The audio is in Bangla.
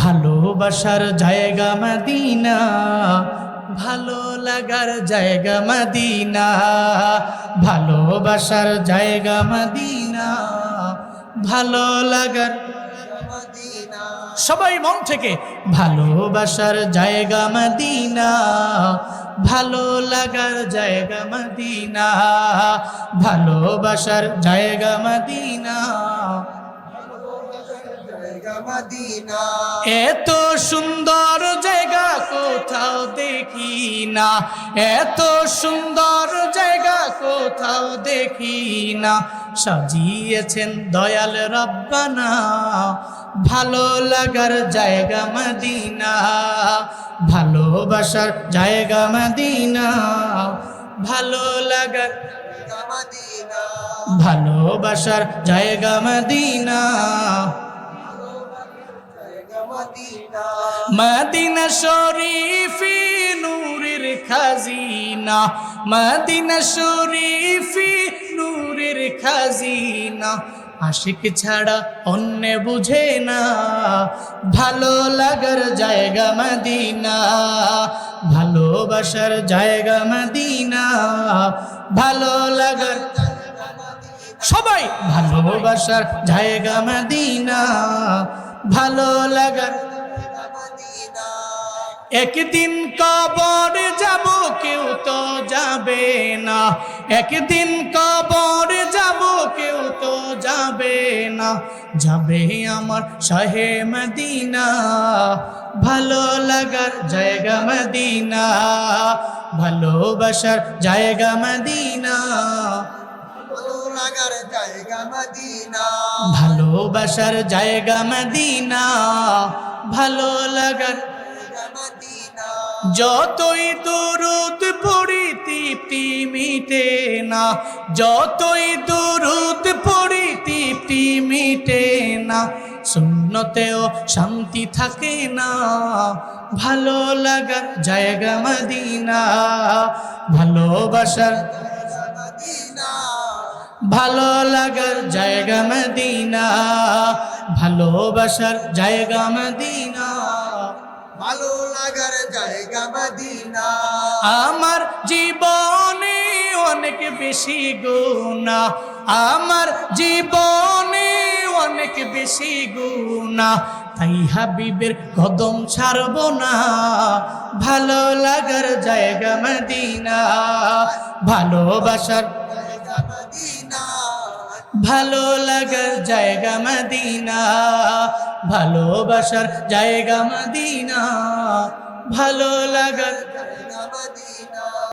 ভালোবাসার জায়গা মদিনা, ভালো লাগার জায়গা মদিনা, ভালোবাসার জায়গা মদিনা, ভালো লাগার মদিনা। সবাই মন থেকে ভালোবাসার জায়গা মদিনা, ভালো লাগার জায়গা মদিনা, ভালোবাসার জায়গা মদিনা। এত সুন্দর জায়গা কোথাও দেখি না, এত সুন্দর জায়গা কোথাও দেখি না, সাজিয়েছেন দয়াল রব্বানা, ভালো লাগার জায়গা মদিনা, ভালোবাসার জায়গা মদিনা, ভালো লাগার মদিনা, ভালোবাসার জায়গা মদিনা। মদিনা শরীফে নূরের খাজিনা, মদিনা শরীফে নূরের খাজিনা, আশিক ছাড়া অন্য বুঝে না, ভালো লাগার জায়গা মদিনা, ভালোবাসার জায়গা মদিনা, ভালো লাগার। সবাই ভালোবাসার জায়গা মদিনা, ভালো লাগার। একদিন কবর যাব কেউ তো যাবে না, একদিন কবর যাব কেউ তো যাবে না, যাবে আমার শাহে মদিনা, ভালো লাগার জায়গা মদিনা, ভালোবাসার জায়গা মদিনা, ভালোবাসার জায়গা মদিনা, ভালো লাগার। যতই দুরূদ পড়ি তৃপ্তি মিটে না, যতই দুরূদ পড়ি তৃপ্তি মিটে না, সুন্নতেও শান্তি থাকে না, ভালো লাগার জায়গা মদিনা, ভালোবাসার ভালো লাগার জায়গা মদিনা, ভালোবাসার জায়গা মদিনা, ভালো লাগার জায়গা মদিনা। আমার জীবনে অনেক বেশি গুনাহ, আমার জীবনে অনেক বেশি গুনাহ, তাই হাবিবের কদম ছাড়ব না, ভালো লাগার জায়গা মদিনা, ভালোবাসার ভালো লাগার জায়গা মদিনা, ভালোবাসার জায়গা মদিনা, ভালো লাগার জায়গা মদিনা।